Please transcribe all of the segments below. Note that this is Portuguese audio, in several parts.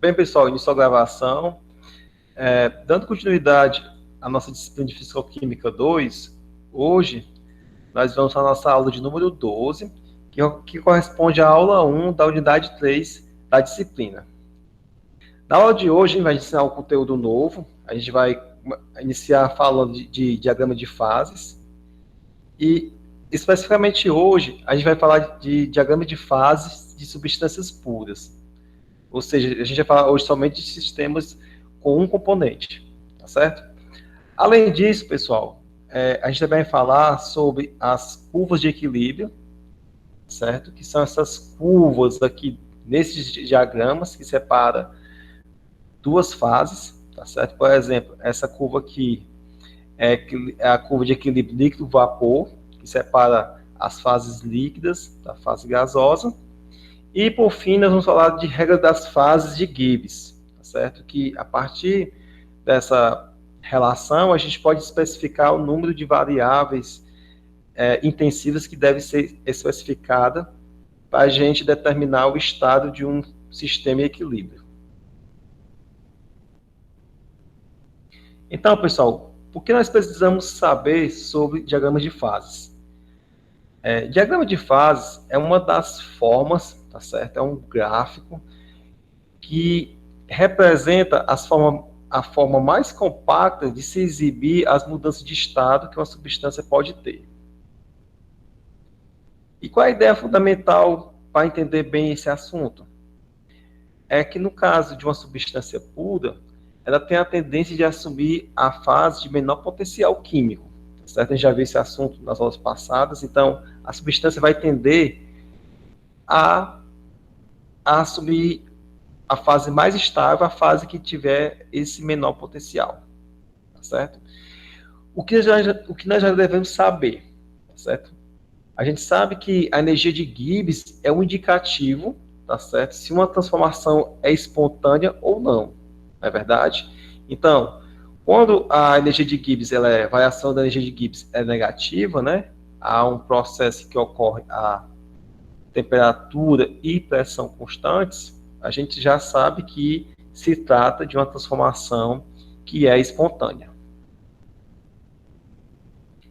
Bem, pessoal, início a gravação. Dando continuidade à nossa disciplina de Físico-Química 2, hoje nós vamos para a nossa aula de número 12, que corresponde à aula 1 da unidade 3 da disciplina. Na aula de hoje, a gente vai ensinar um conteúdo novo, a gente vai iniciar falando de diagrama de fases, e especificamente hoje, a gente vai falar de diagrama de fases de substâncias puras. Ou seja, a gente vai falar hoje somente de sistemas com um componente, tá certo? Além disso, pessoal, a gente também vai falar sobre as curvas de equilíbrio, certo? Que são essas curvas aqui nesses diagramas que separa duas fases, tá certo? Por exemplo, essa curva aqui é a curva de equilíbrio líquido-vapor, que separa as fases líquidas da fase gasosa. E, por fim, nós vamos falar de regra das fases de Gibbs, tá certo? Que, a partir dessa relação, a gente pode especificar o número de variáveis intensivas que deve ser especificada para a gente determinar o estado de um sistema em equilíbrio. Então, pessoal, por que nós precisamos saber sobre diagramas de fases? Diagrama de fases é uma das formas, tá certo? É um gráfico que representa a forma mais compacta de se exibir as mudanças de estado que uma substância pode ter. E qual é a ideia fundamental para entender bem esse assunto? É que no caso de uma substância pura, ela tem a tendência de assumir a fase de menor potencial químico, tá certo? A gente já viu esse assunto nas aulas passadas, então a substância vai tender a assumir a fase mais estável, a fase que tiver esse menor potencial, tá certo? O que nós já devemos saber, tá certo? A gente sabe que a energia de Gibbs é um indicativo, tá certo? Se uma transformação é espontânea ou não, não é verdade? Então, quando a energia de Gibbs, a variação da energia de Gibbs é negativa, né? Há um processo que ocorre a temperatura e pressão constantes, a gente já sabe que se trata de uma transformação que é espontânea.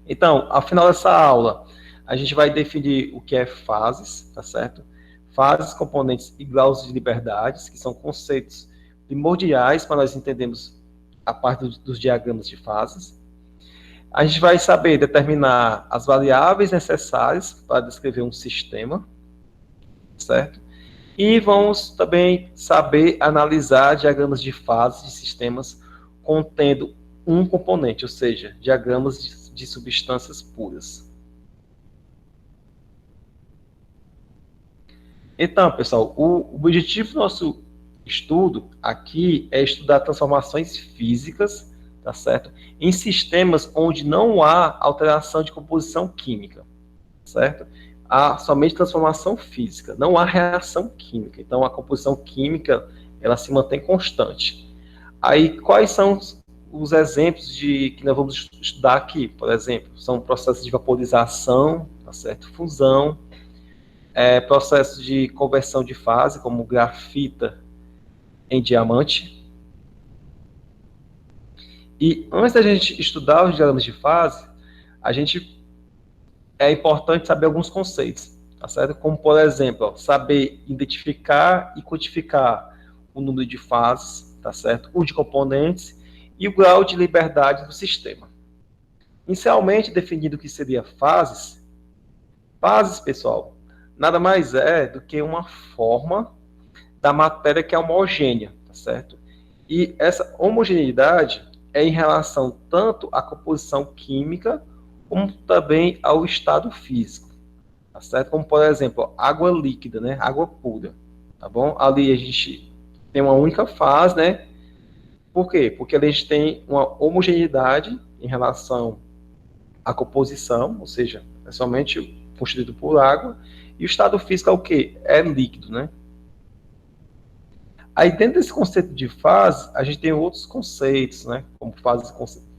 Então, ao final dessa aula, a gente vai definir o que é fases, tá certo? Fases, componentes e graus de liberdades, que são conceitos primordiais para nós entendermos a parte dos diagramas de fases. A gente vai saber determinar as variáveis necessárias para descrever um sistema, certo? E vamos também saber analisar diagramas de fases de sistemas contendo um componente, ou seja, diagramas de substâncias puras. Então, pessoal, o objetivo do nosso estudo aqui é estudar transformações físicas, tá certo? Em sistemas onde não há alteração de composição química, certo? Há somente transformação física, não há reação química. Então, a composição química, ela se mantém constante. Aí, quais são os exemplos que nós vamos estudar aqui? Por exemplo, são processos de vaporização, tá certo? Fusão, processos de conversão de fase, como grafita em diamante. E antes da gente estudar os diagramas de fase, é importante saber alguns conceitos, tá certo? Como, por exemplo, saber identificar e quantificar o número de fases, tá certo? O de componentes e o grau de liberdade do sistema. Inicialmente, definido o que seria fases, pessoal, nada mais é do que uma forma da matéria que é homogênea, tá certo? E essa homogeneidade é em relação tanto à composição química como também ao estado físico, tá certo? Como, por exemplo, água líquida, né? Água pura, tá bom? Ali a gente tem uma única fase, né? Por quê? Porque ali a gente tem uma homogeneidade em relação à composição, ou seja, é somente constituído por água, e o estado físico é o quê? É líquido, né? Aí, dentro desse conceito de fase, a gente tem outros conceitos, né? Como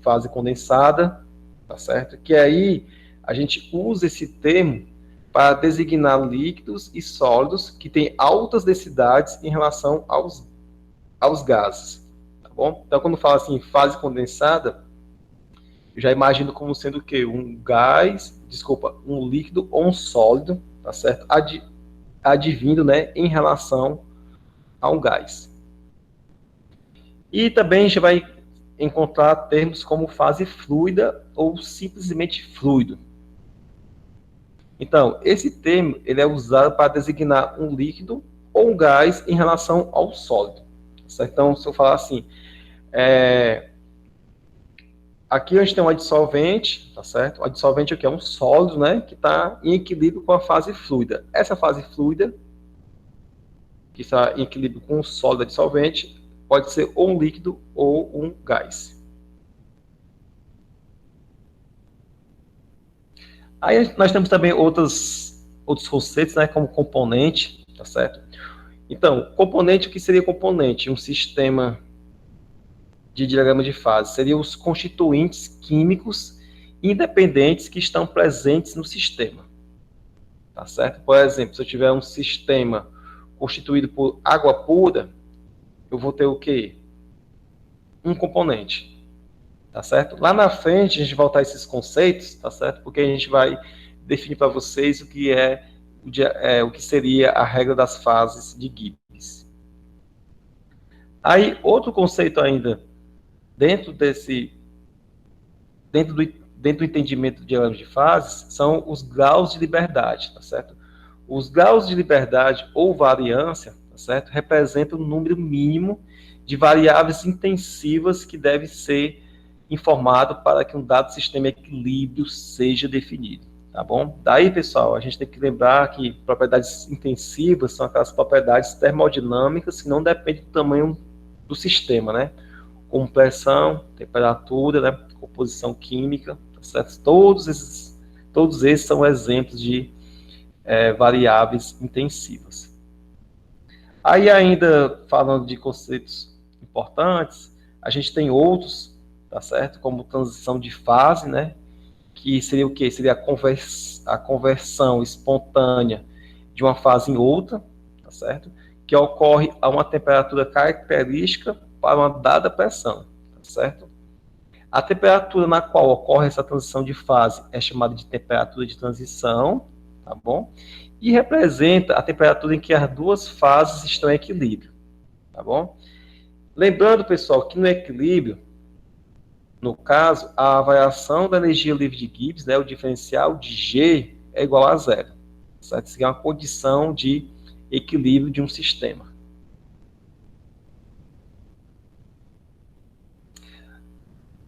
fase condensada, tá certo? Que aí a gente usa esse termo para designar líquidos e sólidos que têm altas densidades em relação aos aos gases, tá bom? Então, quando fala assim, fase condensada, eu já imagino como sendo o quê? Um líquido ou um sólido, tá certo? Advindo, né, em relação a um gás. E também a gente vai encontrar termos como fase fluida ou simplesmente fluido. Então, esse termo ele é usado para designar um líquido ou um gás em relação ao sólido. Certo? Então, se eu falar assim, aqui a gente tem um dissolvente, tá certo? O dissolvente aqui é um sólido, né, que está em equilíbrio com a fase fluida. Essa fase fluida, que está em equilíbrio com o sólido dissolvente, pode ser ou um líquido ou um gás. Aí nós temos também outros conceitos, né, como componente, tá certo? Então, componente, o que seria componente? Um sistema de diagrama de fase. Seriam os constituintes químicos independentes que estão presentes no sistema. Tá certo? Por exemplo, se eu tiver um sistema constituído por água pura, eu vou ter o quê? Um componente. Tá certo? Lá na frente, a gente vai voltar a esses conceitos, tá certo? Porque a gente vai definir para vocês o que o que seria a regra das fases de Gibbs. Aí, outro conceito ainda, dentro do entendimento de diagrama de fases, são os graus de liberdade, tá certo? Os graus de liberdade ou variância, tá certo? Representam o número mínimo de variáveis intensivas que deve ser informado para que um dado sistema equilíbrio seja definido, tá bom? Daí, pessoal, a gente tem que lembrar que propriedades intensivas são aquelas propriedades termodinâmicas que não dependem do tamanho do sistema, né? Como pressão, temperatura, né? Composição química, tá certo? Todos esses são exemplos de variáveis intensivas. Aí, ainda falando de conceitos importantes, a gente tem outros, tá certo? Como transição de fase, né? Que seria o quê? Seria a conversão espontânea de uma fase em outra, tá certo? Que ocorre a uma temperatura característica para uma dada pressão, tá certo? A temperatura na qual ocorre essa transição de fase é chamada de temperatura de transição, tá bom? E representa a temperatura em que as duas fases estão em equilíbrio, tá bom? Lembrando, pessoal, que no equilíbrio, no caso, a variação da energia livre de Gibbs, né, o diferencial de G é igual a zero, certo? Isso é uma condição de equilíbrio de um sistema.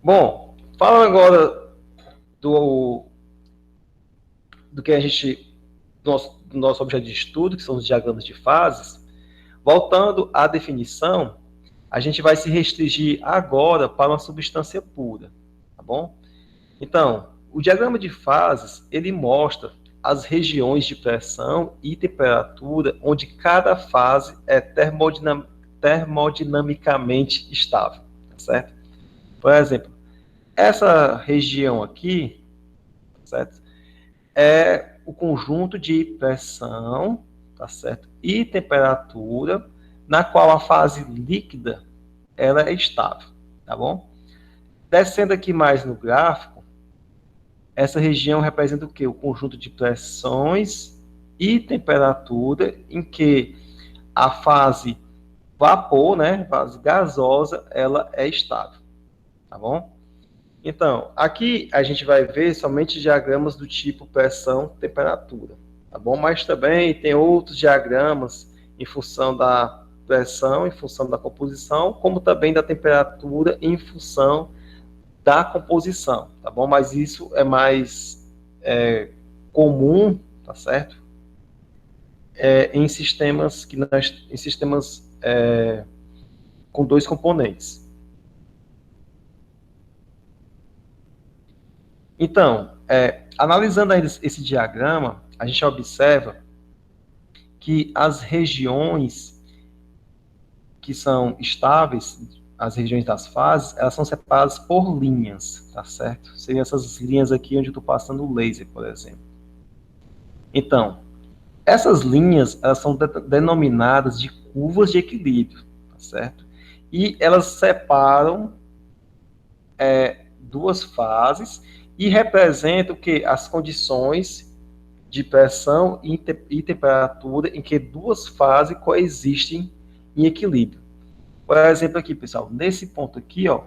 Bom, falando agora do que a gente, do nosso objeto de estudo, que são os diagramas de fases, voltando à definição, a gente vai se restringir agora para uma substância pura, tá bom? Então, o diagrama de fases, ele mostra as regiões de pressão e temperatura onde cada fase é termodinamicamente estável, tá certo? Por exemplo, essa região aqui, tá certo? É o conjunto de pressão, tá certo? E temperatura, na qual a fase líquida ela é estável, tá bom? Descendo aqui mais no gráfico, essa região representa o quê? O conjunto de pressões e temperatura em que a fase vapor, né, fase gasosa, ela é estável, tá bom? Então, aqui a gente vai ver somente diagramas do tipo pressão, temperatura, tá bom? Mas também tem outros diagramas em função da pressão, em função da composição, como também da temperatura em função da composição, tá bom? Mas isso é mais comum, tá certo? Em sistemas com dois componentes. Então, analisando ainda esse diagrama, a gente observa que as regiões que são estáveis, as regiões das fases, elas são separadas por linhas, tá certo? Seriam essas linhas aqui onde eu estou passando o laser, por exemplo. Então, essas linhas, elas são denominadas de curvas de equilíbrio, tá certo? e elas separam duas fases e representam que as condições de pressão e temperatura em que duas fases coexistem em equilíbrio. Por exemplo, aqui, pessoal, nesse ponto aqui, ó,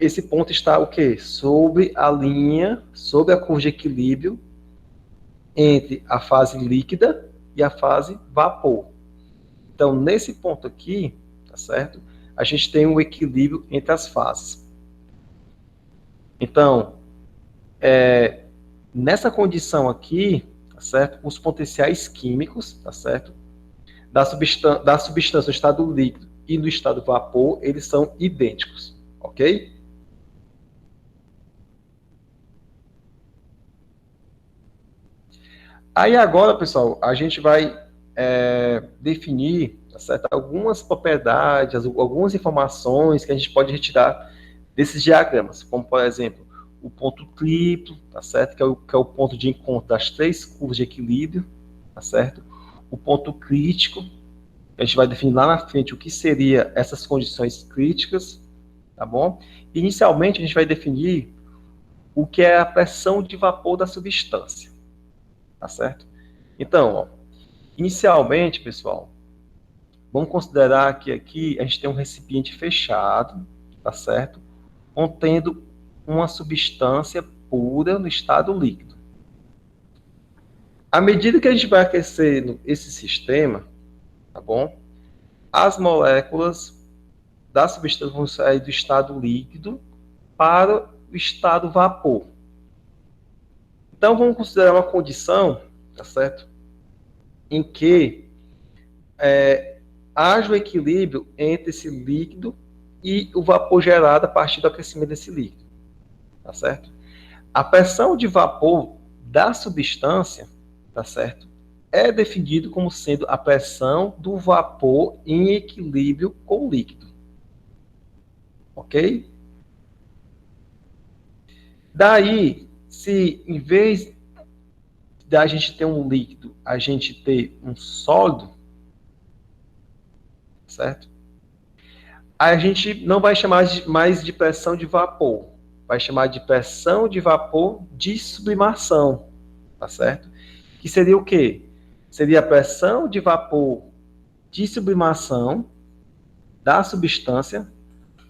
esse ponto está o quê? Sobre a linha, sobre a curva de equilíbrio entre a fase líquida e a fase vapor. Então, nesse ponto aqui, tá certo? A gente tem um equilíbrio entre as fases. Então, nessa condição aqui, tá certo? Os potenciais químicos, tá certo? Da substância no estado líquido e no estado vapor, eles são idênticos, ok? Aí agora, pessoal, a gente vai definir, tá certo? Algumas propriedades, algumas informações que a gente pode retirar desses diagramas, como, por exemplo, o ponto triplo, tá certo? Que é o ponto de encontro das três curvas de equilíbrio, tá certo? O ponto crítico, a gente vai definir lá na frente o que seria essas condições críticas, tá bom? Inicialmente, a gente vai definir o que é a pressão de vapor da substância, tá certo? Então, ó, inicialmente, pessoal, vamos considerar que aqui a gente tem um recipiente fechado, tá certo? Contendo uma substância pura no estado líquido. À medida que a gente vai aquecendo esse sistema, tá bom? As moléculas da substância vão sair do estado líquido para o estado vapor. Então, vamos considerar uma condição, tá certo? Em que haja o equilíbrio entre esse líquido e o vapor gerado a partir do aquecimento desse líquido, tá certo? A pressão de vapor da substância, tá certo? É definido como sendo a pressão do vapor em equilíbrio com o líquido, ok? Daí, se em vez da gente ter um líquido, a gente ter um sólido, certo? A gente não vai chamar mais de pressão de vapor, vai chamar de pressão de vapor de sublimação, tá certo? Que seria o quê? Seria a pressão de vapor de sublimação da substância.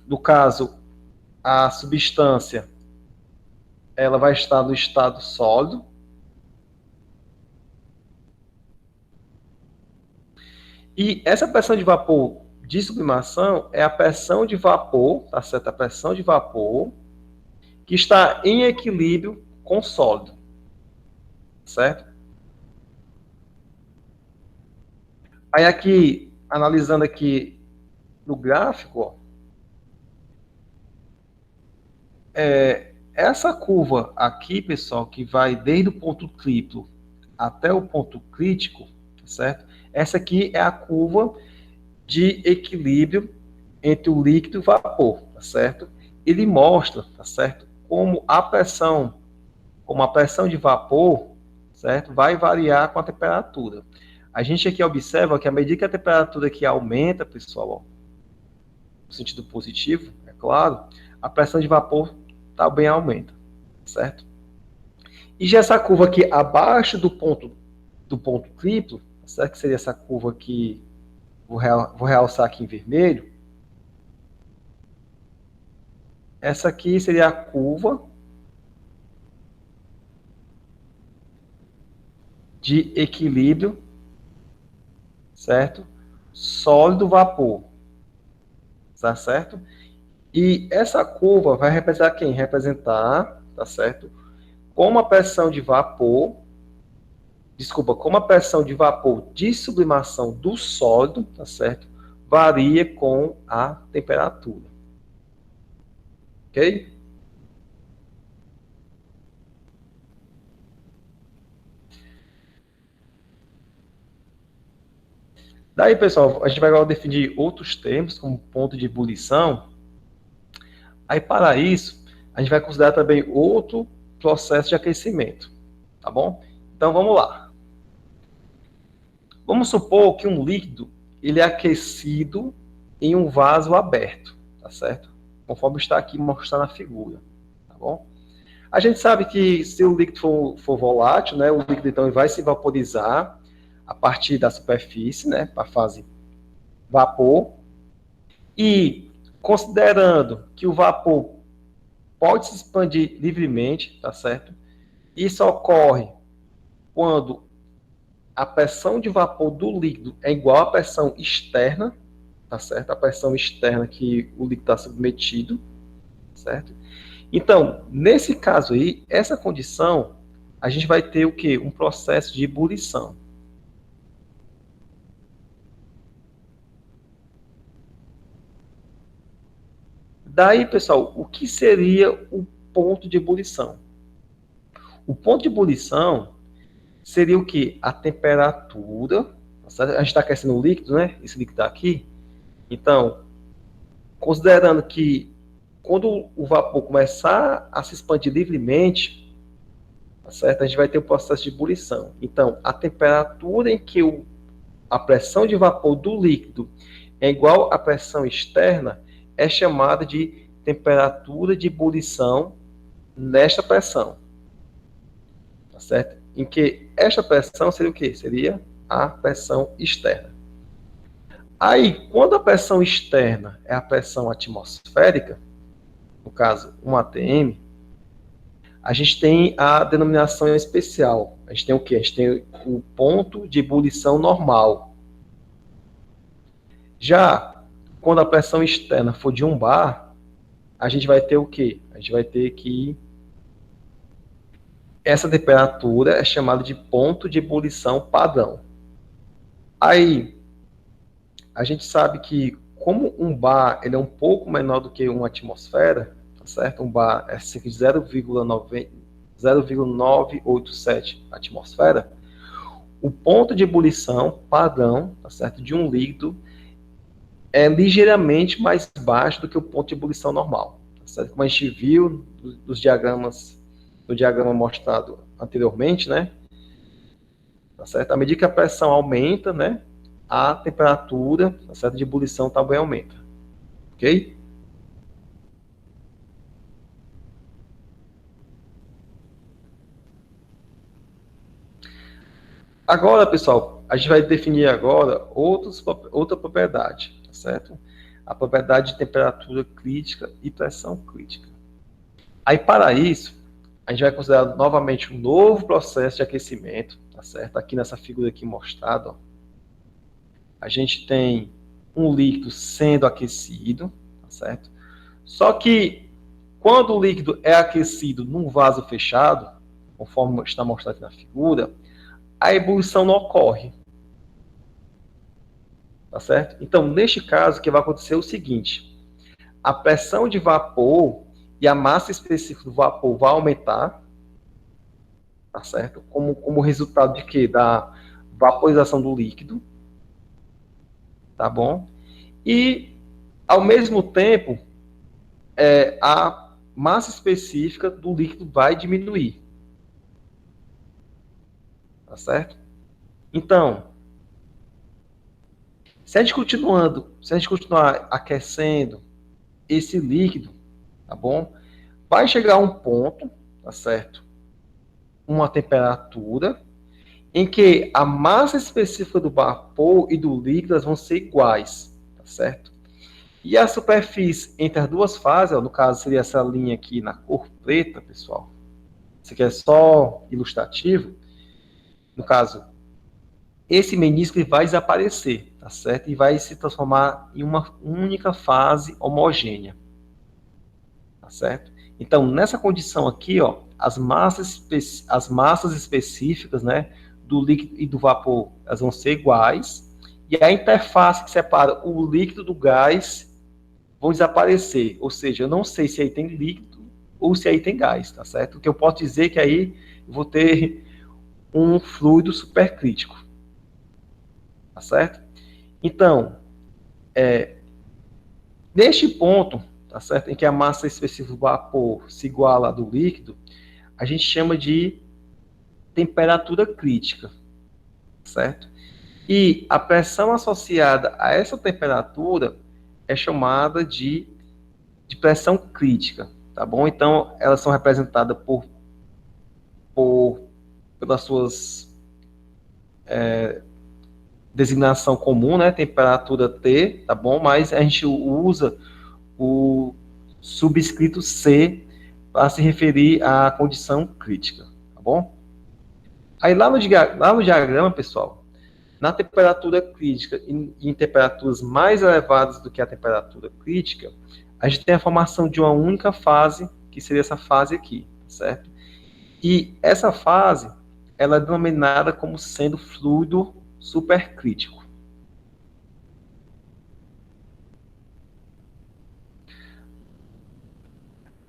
No caso, a substância ela vai estar no estado sólido. E essa pressão de vapor de sublimação é a pressão de vapor, tá certo? A pressão de vapor que está em equilíbrio com o sólido, certo? Aí aqui, analisando aqui no gráfico, ó, essa curva aqui, pessoal, que vai desde o ponto triplo até o ponto crítico, certo? Essa aqui é a curva de equilíbrio entre o líquido e o vapor, tá certo? Ele mostra, tá certo? Como a pressão de vapor, certo? Vai variar com a temperatura. A gente aqui observa que à medida que a temperatura aqui aumenta, pessoal, ó, no sentido positivo, é claro, a pressão de vapor também aumenta, certo? E já essa curva aqui abaixo do ponto triplo, certo? Que seria essa curva aqui, vou realçar aqui em vermelho. Essa aqui seria a curva de equilíbrio, certo? Sólido-vapor, tá certo? E essa curva vai representar quem? Representar, tá certo? Como a pressão de vapor, como a pressão de vapor de sublimação do sólido, tá certo? Varia com a temperatura. Ok? Daí, pessoal, a gente vai agora definir outros termos, como ponto de ebulição. Aí, para isso, a gente vai considerar também outro processo de aquecimento, tá bom? Então, vamos lá. Vamos supor que um líquido ele é aquecido em um vaso aberto, tá certo? Conforme está aqui mostrado na figura, tá bom? A gente sabe que se o líquido for volátil, né, o líquido então vai se vaporizar a partir da superfície, né, para a fase vapor. E considerando que o vapor pode se expandir livremente, tá certo? Isso ocorre quando a pressão de vapor do líquido é igual à pressão externa, tá certo? A pressão externa que o líquido está submetido, certo? Então, nesse caso aí, essa condição, a gente vai ter o quê? Um processo de ebulição. Daí, pessoal, o que seria o ponto de ebulição? O ponto de ebulição seria o quê? A temperatura. A gente está aquecendo o líquido, né? Esse líquido está aqui. Então, considerando que quando o vapor começar a se expandir livremente, tá certo? A gente vai ter o processo de ebulição. Então, a temperatura em que a pressão de vapor do líquido é igual à pressão externa é chamada de temperatura de ebulição nesta pressão. Tá certo? Em que esta pressão seria o quê? Seria a pressão externa. Aí, quando a pressão externa é a pressão atmosférica, no caso, 1 atm, a gente tem a denominação especial. A gente tem o quê? A gente tem o ponto de ebulição normal. Já quando a pressão externa for de 1 bar, a gente vai ter o quê? A gente vai ter que essa temperatura é chamada de ponto de ebulição padrão. Aí, a gente sabe que como 1 bar ele é um pouco menor do que 1 atmosfera, tá certo? 1 bar é cerca de 0,987 atmosfera. O ponto de ebulição padrão, tá certo, de um líquido é ligeiramente mais baixo do que o ponto de ebulição normal, tá certo? Como a gente viu dos diagramas, no diagrama mostrado anteriormente, né? Tá certo? À medida que a pressão aumenta, né, a temperatura, tá certo, de ebulição também aumenta. Ok? Agora, pessoal, a gente vai definir agora outra propriedade, tá certo? A propriedade de temperatura crítica e pressão crítica. Aí, para isso, a gente vai considerar novamente um novo processo de aquecimento, tá certo? Aqui nessa figura aqui mostrada, ó, a gente tem um líquido sendo aquecido, tá certo? Só que quando o líquido é aquecido num vaso fechado, conforme está mostrado aqui na figura, a ebulição não ocorre. Tá certo? Então, neste caso, o que vai acontecer é o seguinte: a pressão de vapor e a massa específica do vapor vai aumentar, tá certo? Como resultado de quê? Da vaporização do líquido, tá bom? E, ao mesmo tempo, a massa específica do líquido vai diminuir, tá certo? Então, se a gente continuar aquecendo esse líquido, tá bom? Vai chegar a um ponto, tá certo? Uma temperatura em que a massa específica do vapor e do líquido vão ser iguais, tá certo? E a superfície entre as duas fases, ó, no caso seria essa linha aqui na cor preta, pessoal. Isso aqui é só ilustrativo. No caso, esse menisco vai desaparecer, tá certo? E vai se transformar em uma única fase homogênea, tá certo? Então, nessa condição aqui, ó, as massas específicas, né, do líquido e do vapor, elas vão ser iguais, e a interface que separa o líquido do gás vão desaparecer. Ou seja, eu não sei se aí tem líquido ou se aí tem gás, tá certo? O que eu posso dizer é que aí eu vou ter um fluido supercrítico, tá certo? Então, neste ponto, tá certo, em que a massa específica do vapor se iguala à do líquido, a gente chama de temperatura crítica, certo? E a pressão associada a essa temperatura é chamada de pressão crítica, tá bom? Então, elas são representadas por pelas suas designação comum, né? Temperatura T, tá bom? Mas a gente usa o subscrito C para se referir à condição crítica, tá bom? Aí lá no diagrama, pessoal, na temperatura crítica e em temperaturas mais elevadas do que a temperatura crítica, a gente tem a formação de uma única fase, que seria essa fase aqui, certo? E essa fase, ela é denominada como sendo fluido supercrítico.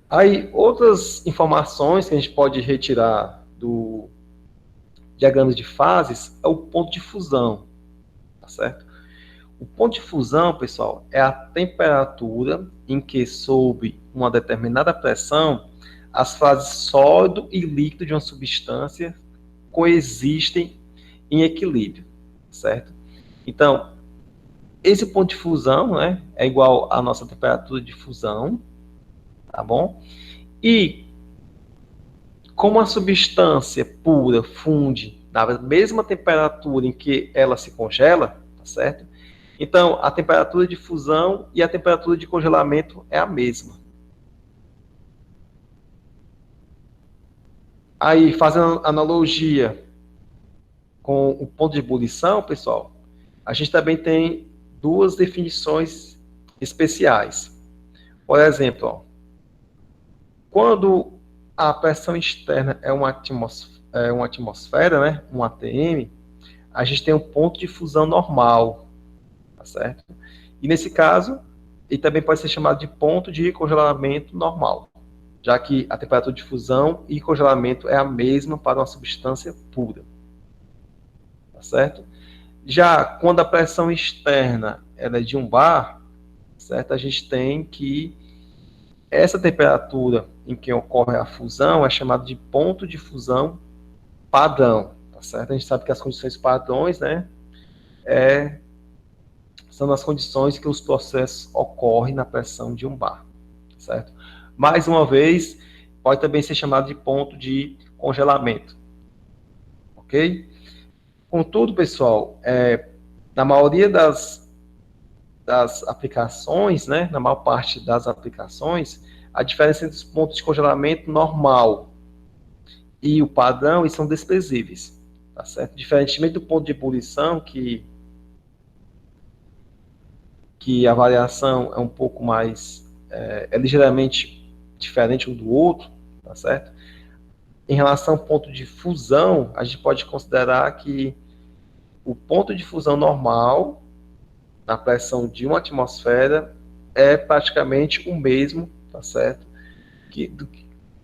Aí, outras informações que a gente pode retirar do diagrama de fases é o ponto de fusão, tá certo? O ponto de fusão, pessoal, é a temperatura em que, sob uma determinada pressão, as fases sólido e líquido de uma substância coexistem em equilíbrio, certo? Então, esse ponto de fusão, né, é igual à nossa temperatura de fusão, tá bom? E como a substância pura funde na mesma temperatura em que ela se congela, tá certo? Então, a temperatura de fusão e a temperatura de congelamento é a mesma. Aí, fazendo analogia com o ponto de ebulição, pessoal, a gente também tem duas definições especiais. Por exemplo, ó, quando a pressão externa é uma atmosfera, né, um ATM, a gente tem um ponto de fusão normal, tá certo? E nesse caso, ele também pode ser chamado de ponto de congelamento normal, já que a temperatura de fusão e congelamento é a mesma para uma substância pura, tá certo? Já quando a pressão externa ela é de 1 bar, certo? A gente tem que essa temperatura em que ocorre a fusão é chamada de ponto de fusão padrão, tá certo? A gente sabe que as condições padrões, né, são as condições que os processos ocorrem na pressão de 1 bar, certo? Mais uma vez, pode também ser chamado de ponto de congelamento, ok? Contudo, pessoal, na maioria das aplicações, né, na maior parte das aplicações, a diferença entre os pontos de congelamento normal e o padrão são desprezíveis, tá certo? Diferentemente do ponto de ebulição, que a variação é um pouco mais, é ligeiramente diferente um do outro, tá certo? Em relação ao ponto de fusão, a gente pode considerar que o ponto de fusão normal, na pressão de uma atmosfera, é praticamente o mesmo, tá certo?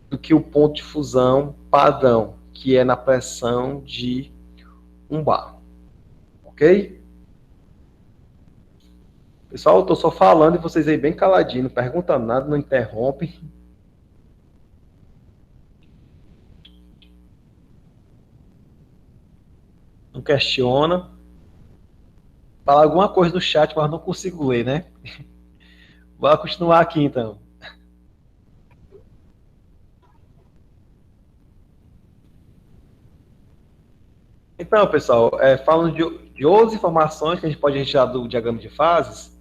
Do que o ponto de fusão padrão, que é na pressão de 1 bar. Ok? Pessoal, eu estou só falando e vocês aí bem caladinho, não perguntam nada, não interrompem. Não questiona. Fala alguma coisa no chat, mas não consigo ler, né? Vou continuar aqui então. Então, pessoal, falando de outras informações que a gente pode retirar do diagrama de fases,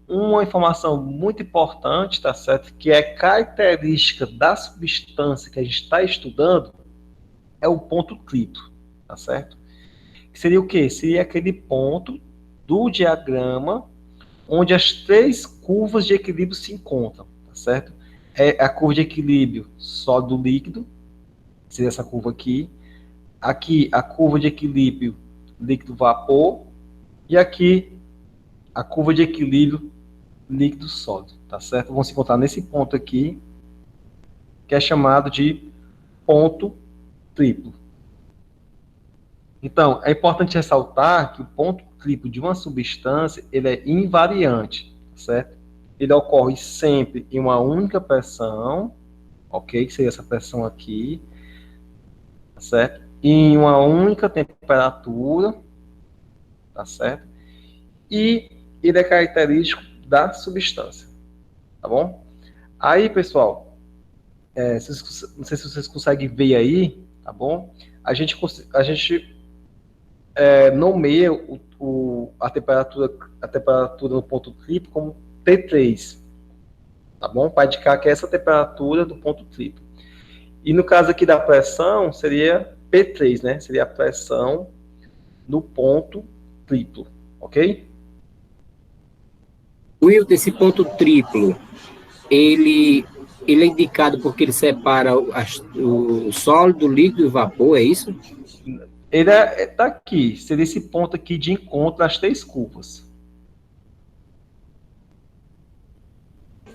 uma informação muito importante, tá certo? Que é característica da substância que a gente está estudando, é o ponto triplo, tá certo? Que seria o quê? Seria aquele ponto do diagrama onde as três curvas de equilíbrio se encontram, tá certo? É a curva de equilíbrio sólido-líquido, seria essa curva aqui. Aqui, a curva de equilíbrio líquido-vapor. E aqui, a curva de equilíbrio líquido-sólido, tá certo? Vão se encontrar nesse ponto aqui, que é chamado de ponto triplo. Então, é importante ressaltar que o ponto triplo de uma substância, ele é invariante, certo? Ele ocorre sempre em uma única pressão, ok? Que seria essa pressão aqui, certo? Em uma única temperatura tá certo? E ele é característico da substância, tá bom? Aí, pessoal, não sei se vocês conseguem ver aí, tá bom? A gente nomeia a temperatura no ponto triplo como T3, tá bom? Para indicar que é essa temperatura do ponto triplo. E no caso aqui da pressão, seria P3, né? Seria a pressão no ponto triplo, ok? Wilton, esse ponto triplo, ele, ele é indicado porque ele separa o sólido, o líquido e o vapor, é isso? Ele tá aqui, seria esse ponto aqui de encontro às três curvas.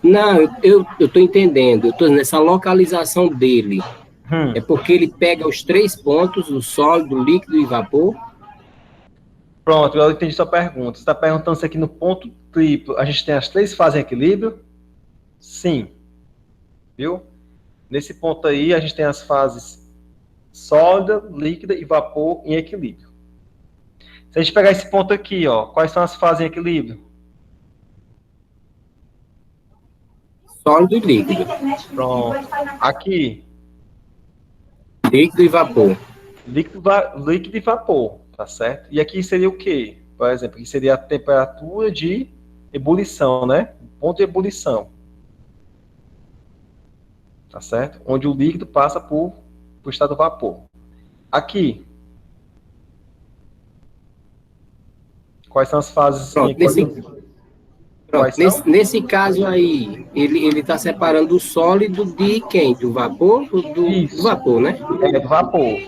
Não, eu estou entendendo. Eu estou nessa localização dele. É Hum. porque ele pega os três pontos, o sólido, o líquido e vapor. Pronto, eu entendi sua pergunta. Você está perguntando se aqui no ponto triplo a gente tem as três fases em equilíbrio? Sim, viu? Nesse ponto aí a gente tem as fases sólida, líquida e vapor em equilíbrio. Se a gente pegar esse ponto aqui, ó, quais são as fases em equilíbrio? Sólido e líquido. Pronto. Aqui, Líquido e vapor. líquido e vapor, tá certo? E aqui seria o quê? Por exemplo, aqui seria a temperatura de ebulição, né? Ponto de ebulição, tá certo? Onde o líquido passa por estado vapor. Aqui, quais são as fases em Pronto, equilíbrio? Quais são? nesse caso aí, ele está separando o sólido de quem? Do vapor? Do Isso, vapor, né? do vapor.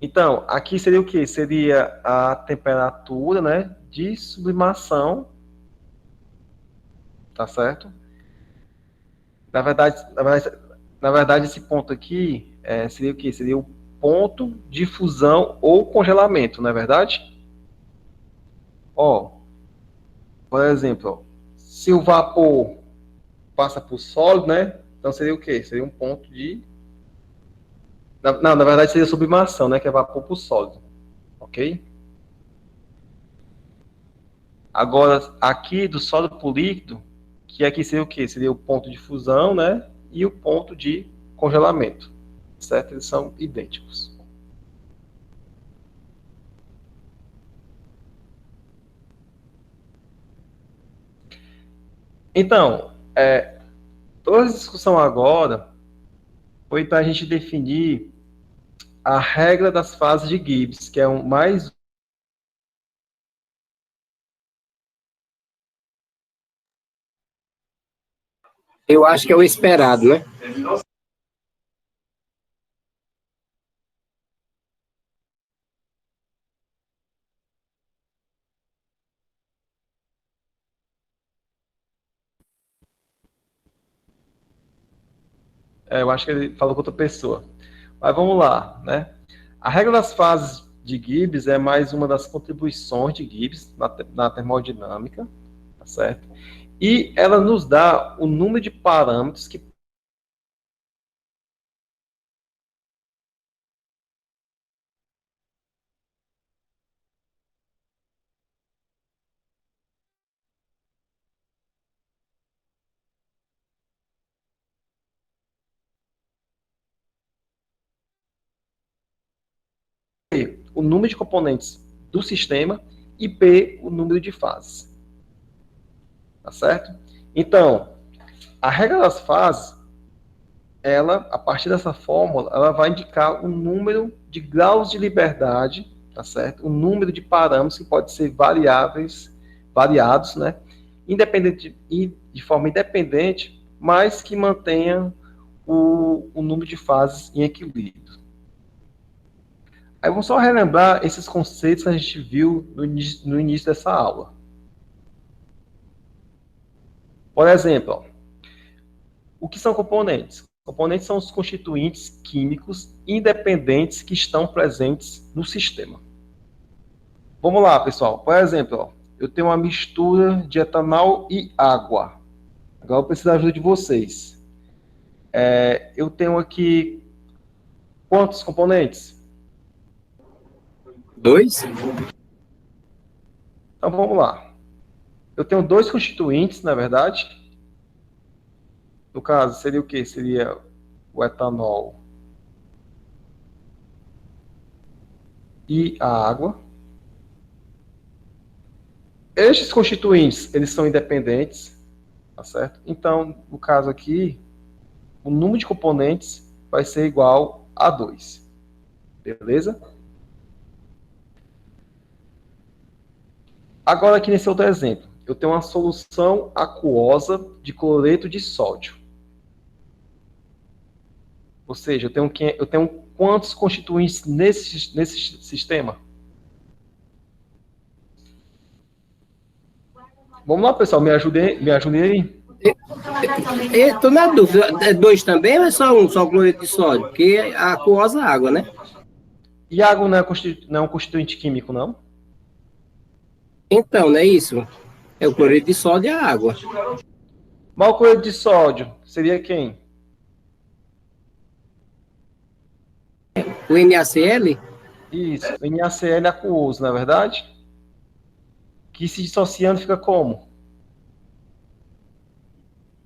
Então, aqui seria o quê? Seria a temperatura, né, de sublimação, tá certo? Na verdade, esse ponto aqui seria o quê? Seria o ponto de fusão ou congelamento, não é verdade? Ó, por exemplo, ó, se o vapor passa por sólido, né? Então seria o quê? Seria um ponto de... Não, na verdade seria sublimação, né? Que é vapor por sólido, ok? Agora, aqui do sólido para o líquido, que aqui seria o quê? Seria o ponto de fusão, né? E o ponto de congelamento, certo? Eles são idênticos. Então, toda a discussão agora foi para a gente definir a regra das fases de Gibbs, que é um mais... Eu acho que é o esperado, né? eu acho que ele falou com outra pessoa. Mas vamos lá, né? A regra das fases de Gibbs é mais uma das contribuições de Gibbs na termodinâmica, tá certo? E ela nos dá o número de parâmetros que o número de componentes do sistema e P, o número de fases. Tá certo? Então, a regra das fases, ela, a partir dessa fórmula, ela vai indicar o número de graus de liberdade, tá certo? O número de parâmetros que pode ser variados, né? Independente, de forma independente, mas que mantenha o número de fases em equilíbrio. Aí vamos só relembrar esses conceitos que a gente viu no início dessa aula. Por exemplo, ó, o que são componentes? Componentes são os constituintes químicos independentes que estão presentes no sistema. Vamos lá, pessoal. Por exemplo, ó, eu tenho uma mistura de etanol e água. Agora eu preciso da ajuda de vocês. Eu tenho aqui quantos componentes? 2? Então vamos lá. Eu tenho dois constituintes, na verdade. No caso, seria o quê? Seria o etanol e a água. Estes constituintes, eles são independentes, tá certo? Então, no caso aqui, o número de componentes vai ser igual a 2. Beleza? Agora, aqui nesse outro exemplo, eu tenho uma solução aquosa de cloreto de sódio. Ou seja, eu tenho quantos constituintes nesse sistema? Vamos lá, pessoal, me ajudem aí. Estou na dúvida, é 2 também ou é só um, só o cloreto de sódio? Porque a aquosa é água, né? E água não é um constituinte químico, não? Então, não é isso? É o cloreto de sódio e a água. Mas o cloreto de sódio seria quem? O NaCl? Isso, NaCl aquoso, não é verdade? Que se dissociando fica como?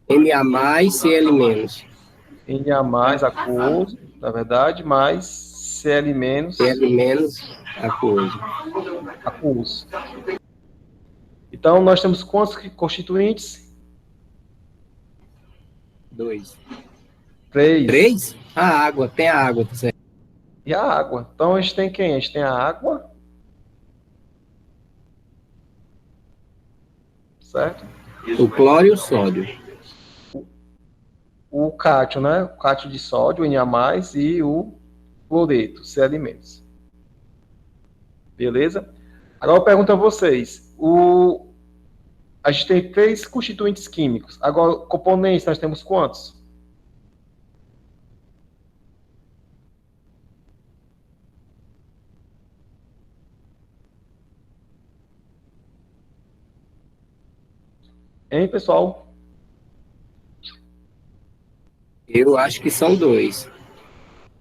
Na mais, Cl menos. Na mais aquoso, na verdade, mais Cl menos Cl menos aquoso. aquoso. Então, nós temos quantos constituintes? 2. 3. 3? A água, tem a água, tá certo? E a água. Então, a gente tem quem? A gente tem a água, certo? O cloro e o sódio. O cátion, né? O cátion de sódio, o Na+, e o cloreto, Cl-. Beleza? Agora eu pergunto a vocês. A gente tem 3 constituintes químicos. Agora, componentes, nós temos quantos? Hein, pessoal? Eu acho que são 2.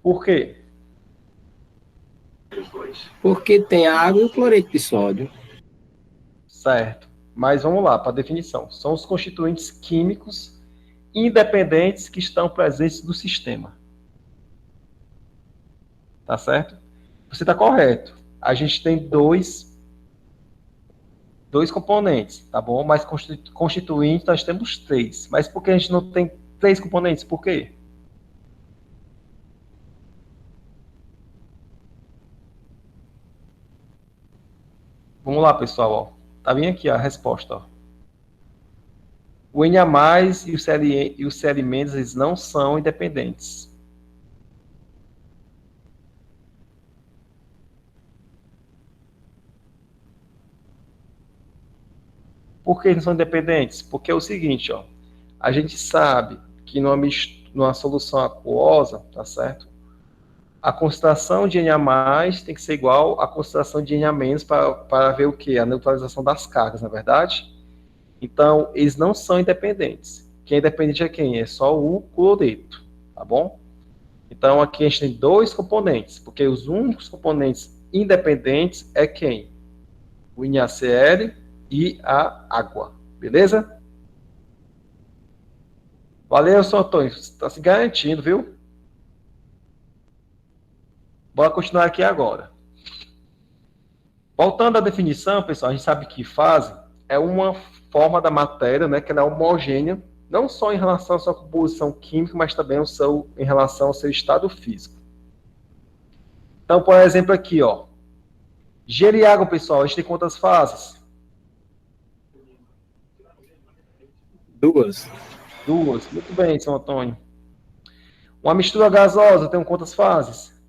Por quê? Porque tem a água e o cloreto de sódio. Certo. Mas vamos lá, para a definição. São os constituintes químicos independentes que estão presentes no sistema. Tá certo? Você está correto. A gente tem dois componentes, tá bom? Mas constituintes nós temos 3. Mas por que a gente não tem 3 componentes? Por quê? Vamos lá, pessoal. Ó. Tá bem aqui a resposta. Ó. O Na+, e o Cl-, eles não são independentes. Por que eles são independentes? Porque é o seguinte, ó, a gente sabe que numa solução aquosa, tá certo? A concentração de Na+ tem que ser igual à concentração de Na- para ver o quê? A neutralização das cargas, na é verdade? Então, eles não são independentes. Quem é independente é quem? É só o cloreto, tá bom? Então, aqui a gente tem 2 componentes, porque os únicos componentes independentes é quem? O NaCl e a água, beleza? Valeu, seu Antônio, está se garantindo, viu? Bora continuar aqui agora. Voltando à definição, pessoal, a gente sabe que fase é uma forma da matéria, né, que ela é homogênea, não só em relação à sua composição química, mas também em relação ao seu estado físico. Então, por exemplo, aqui, ó, gelo e água, pessoal, a gente tem quantas fases? 2. 2. Muito bem, São Antônio. Uma mistura gasosa tem quantas fases?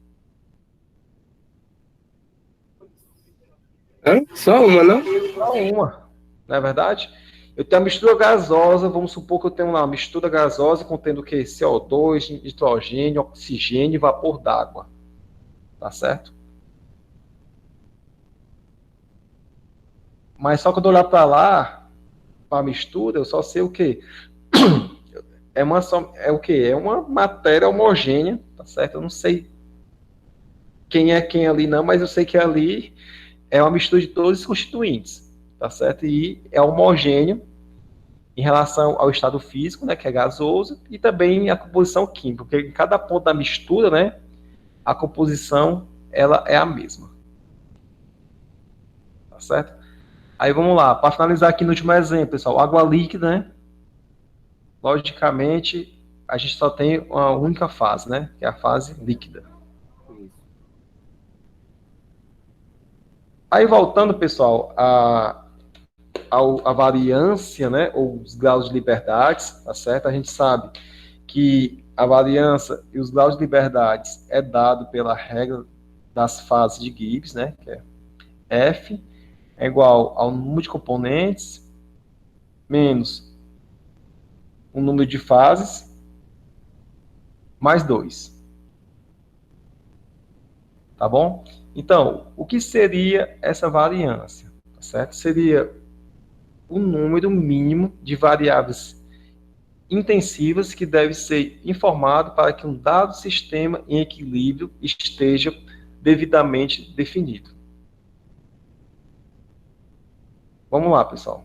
Hã? Só uma, não? Só uma, não é verdade? Eu tenho a mistura gasosa, vamos supor que eu tenho lá uma mistura gasosa contendo o quê? CO2, nitrogênio, oxigênio e vapor d'água. Tá certo? Mas só quando eu olhar para lá, para a mistura, eu só sei o quê? É o quê? É uma matéria homogênea, tá certo? Eu não sei quem é quem ali não, mas eu sei que ali é uma mistura de todos os constituintes, tá certo? E é homogêneo em relação ao estado físico, né, que é gasoso, e também a composição química, porque em cada ponto da mistura, né, a composição ela é a mesma, tá certo? Aí vamos lá, para finalizar aqui no último exemplo, pessoal, água líquida, né? Logicamente, a gente só tem uma única fase, né? Que é a fase líquida. Isso. Aí voltando, pessoal, a variância, né? Ou os graus de liberdades, tá certo? A gente sabe que a variância e os graus de liberdades é dado pela regra das fases de Gibbs, né? Que é F é igual ao número de componentes menos o número de fases mais 2. Tá bom? Então, o que seria essa variância? Tá certo? Seria o número mínimo de variáveis intensivas que deve ser informado para que um dado sistema em equilíbrio esteja devidamente definido. Vamos lá, pessoal.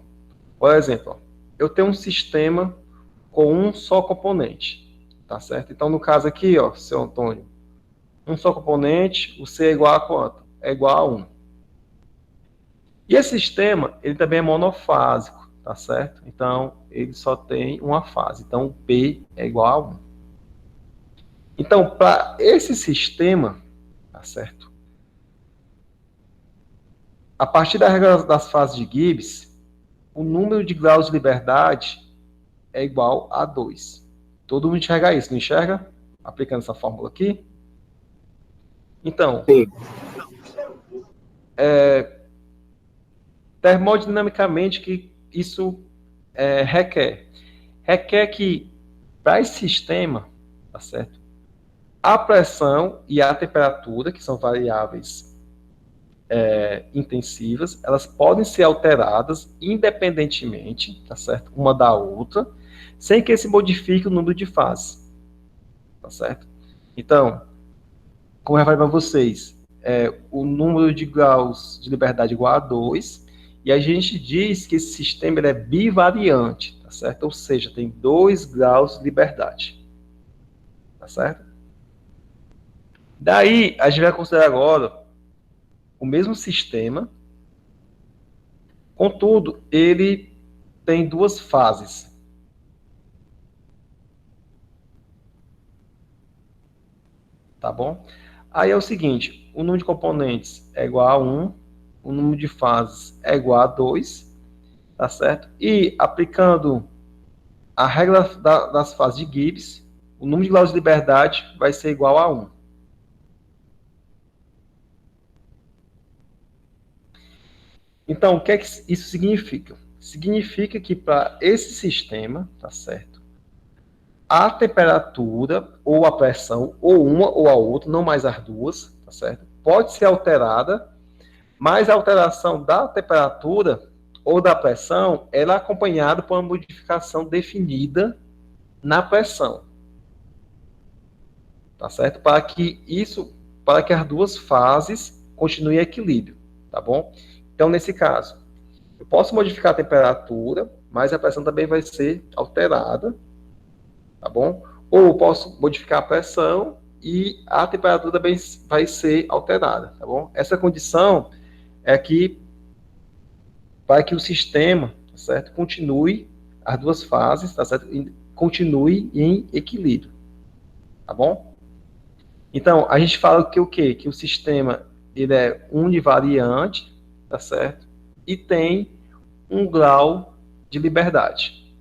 Por exemplo, eu tenho um sistema com um só componente, tá certo? Então, no caso aqui, ó, seu Antônio, um só componente, o C é igual a quanto? É igual a 1. E esse sistema, ele também é monofásico, tá certo? Então, ele só tem uma fase. Então, P é igual a 1. Então, para esse sistema, tá certo? A partir da regra das fases de Gibbs, o número de graus de liberdade é igual a 2. Todo mundo enxerga isso, não enxerga? Aplicando essa fórmula aqui. Então, Sim. termodinamicamente, que isso requer? Requer que, para esse sistema, tá certo? A pressão e a temperatura, que são variáveis intensivas, elas podem ser alteradas independentemente, tá certo? Uma da outra, sem que se modifique o número de fases, tá certo? Então, como eu falei para vocês, o número de graus de liberdade é igual a 2, e a gente diz que esse sistema ele é bivariante, tá certo? Ou seja, tem 2 graus de liberdade, tá certo? Daí, a gente vai considerar agora o mesmo sistema, contudo, ele tem 2 fases, tá bom? Aí é o seguinte, o número de componentes é igual a 1, o número de fases é igual a 2, tá certo? E aplicando a regra das fases de Gibbs, o número de graus de liberdade vai ser igual a 1. Então, o que é que isso significa? Significa que para esse sistema, tá certo? A temperatura ou a pressão, ou uma ou a outra, não mais as duas, tá certo? Pode ser alterada, mas a alteração da temperatura ou da pressão, ela é acompanhada por uma modificação definida na pressão, tá certo? Para que as duas fases continuem em equilíbrio, tá bom? Então, nesse caso, eu posso modificar a temperatura, mas a pressão também vai ser alterada, tá bom? Ou eu posso modificar a pressão e a temperatura também vai ser alterada, tá bom? Essa condição é que para que o sistema, tá certo, continue as duas fases, tá certo? Continue em equilíbrio, tá bom? Então, a gente fala que o quê? Que o sistema ele é univariante, tá certo? E tem um grau de liberdade.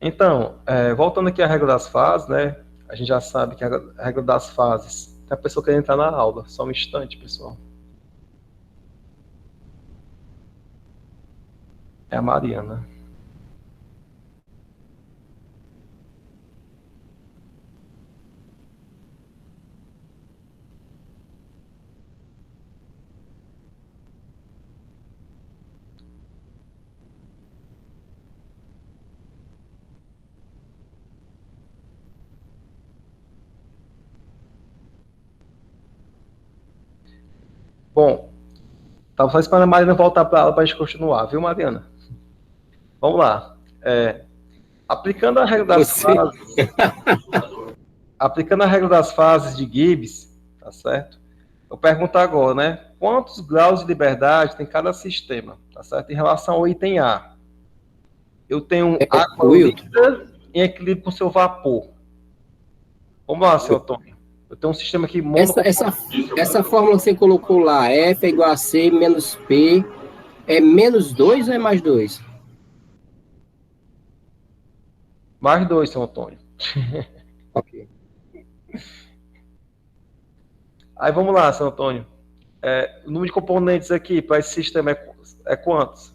Então, voltando aqui à regra das fases, né? A gente já sabe que a regra das fases. Tem a pessoa querendo entrar na aula. Só um instante, pessoal. É a Mariana. Bom, estava só esperando a Mariana voltar para a aula para a gente continuar, viu, Mariana? Vamos lá. Aplicando a regra das Você, fases, aplicando a regra das fases de Gibbs, tá certo? Eu pergunto agora, né? Quantos graus de liberdade tem cada sistema, tá certo? Em relação ao item A, eu tenho água Wilton, líquida em equilíbrio com seu vapor. Vamos lá, seu Antônio. Eu tenho um sistema aqui essa fórmula que você colocou lá, F é igual a C menos P, é menos 2 ou é mais 2? mais 2, seu Antônio. Ok. Aí vamos lá, seu Antônio. O número de componentes aqui para esse sistema é quantos?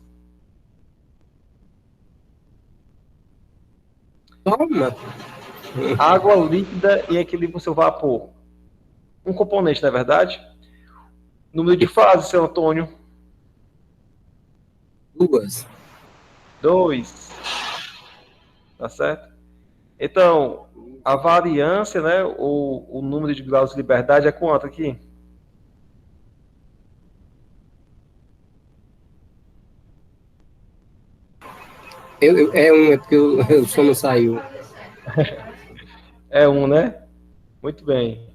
Toma. Água líquida em equilíbrio com seu vapor. Um componente, não é verdade? Número de fases, seu Antônio. 2. 2. Tá certo? Então, a variância, né, o número de graus de liberdade é quanto aqui? É porque o som não saiu. É 1, né? Muito bem.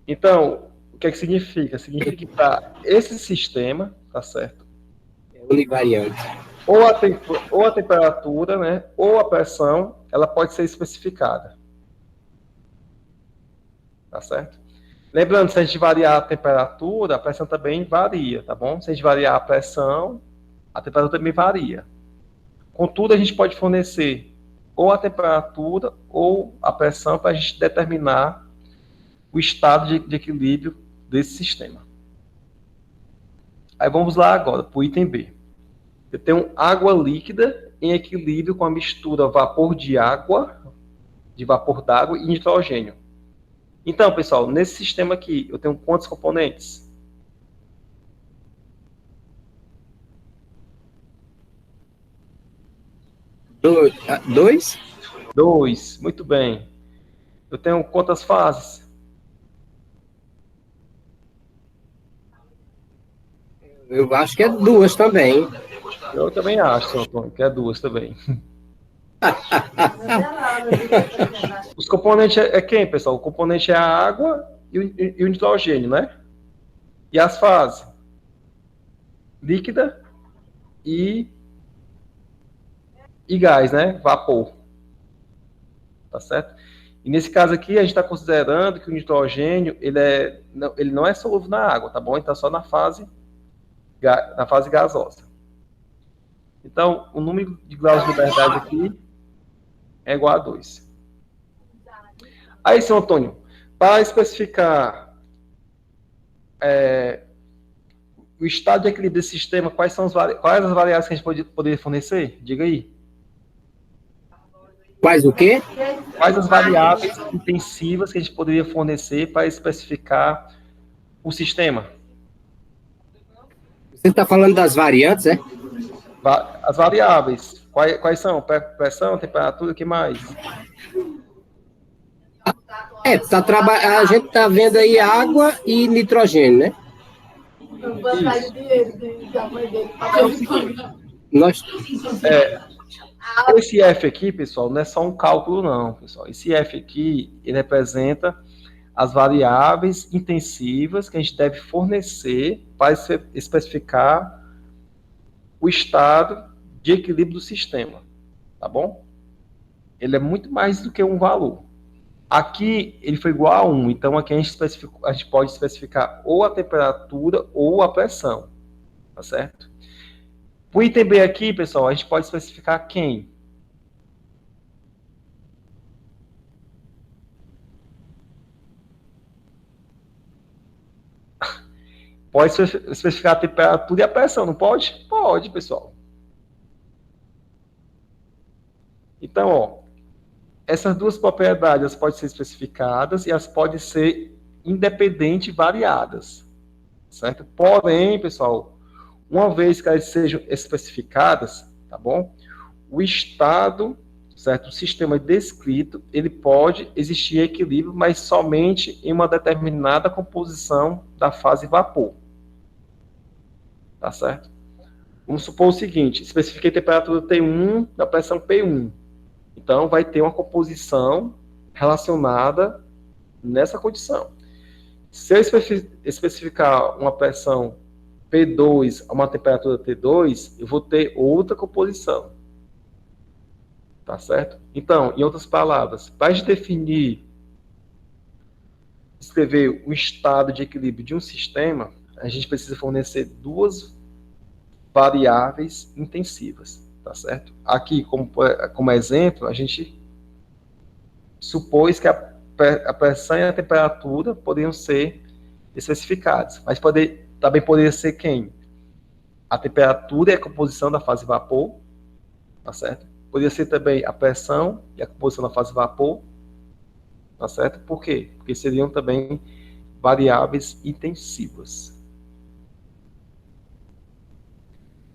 Então, o que é que significa? Significa que para esse sistema, tá certo? É univariante. Ou a temperatura, né, ou a pressão, ela pode ser especificada. Tá certo? Lembrando, se a gente variar a temperatura, a pressão também varia, tá bom? Se a gente variar a pressão, a temperatura também varia. Contudo, a gente pode fornecer ou a temperatura ou a pressão para a gente determinar o estado de equilíbrio desse sistema. Aí vamos lá agora para o item B. Eu tenho água líquida em equilíbrio com a mistura vapor de água, de vapor d'água e nitrogênio. Então, pessoal, nesse sistema aqui, eu tenho quantos componentes? 2? 2. Muito bem. Eu tenho quantas fases? Eu acho que é 2 também. Eu também acho, seu Antônio, que é 2 também. Os componentes é quem, pessoal? O componente é a água e o nitrogênio, né? E as fases? Líquida e gás, né? Vapor. Tá certo? E nesse caso aqui, a gente está considerando que o nitrogênio ele não é solúvel na água, tá bom? Ele está só na fase gasosa. Então, o número de graus de liberdade aqui é igual a 2. Aí, seu Antônio, para especificar o estado de equilíbrio desse sistema, quais as variáveis que a gente poderia fornecer? Diga aí. Quais o quê? Quais as variáveis intensivas que a gente poderia fornecer para especificar o sistema? Você está falando das variantes, é? As variáveis. Quais são? Pressão, temperatura, o que mais? A gente está vendo aí água e nitrogênio, né? Nós... Esse F aqui, pessoal, não é só um cálculo, não, pessoal. Esse F aqui, ele representa as variáveis intensivas que a gente deve fornecer para especificar o estado de equilíbrio do sistema, tá bom? Ele é muito mais do que um valor. Aqui, ele foi igual a 1, então aqui a gente pode especificar ou a temperatura ou a pressão, tá certo? O item B aqui, pessoal, a gente pode especificar quem? Pode especificar a temperatura e a pressão, não pode? Pode, pessoal. Então, ó, essas duas propriedades podem ser especificadas e elas podem ser independente variadas, certo? Porém, pessoal, uma vez que elas sejam especificadas, tá bom? O estado certo? O sistema descrito, ele pode existir equilíbrio, mas somente em uma determinada composição da fase vapor. Tá certo? Vamos supor o seguinte, especifiquei a temperatura T1 da pressão P1. Então, vai ter uma composição relacionada nessa condição. Se eu especificar uma pressão P2 a uma temperatura T2, eu vou ter outra composição. Tá certo? Então, em outras palavras, para a gente definir, escrever o estado de equilíbrio de um sistema, a gente precisa fornecer duas variáveis intensivas, tá certo? Aqui, como exemplo, a gente supôs que a pressão e a temperatura poderiam ser especificados, mas também poderia ser quem? A temperatura e a composição da fase vapor, tá certo? Poderia ser também a pressão e a composição da fase vapor, tá certo? Por quê? Porque seriam também variáveis intensivas.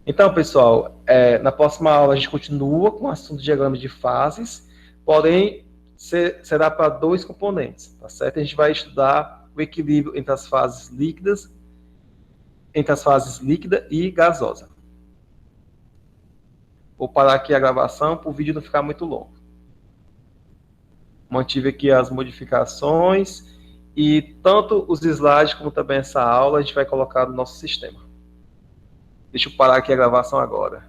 Então, pessoal, na próxima aula a gente continua com o assunto de diagrama de fases, porém, será para dois componentes, tá certo? A gente vai estudar o equilíbrio entre as fases líquida e gasosa. Vou parar aqui a gravação para o vídeo não ficar muito longo. Mantive aqui as modificações e tanto os slides como também essa aula a gente vai colocar no nosso sistema. Deixa eu parar aqui a gravação agora.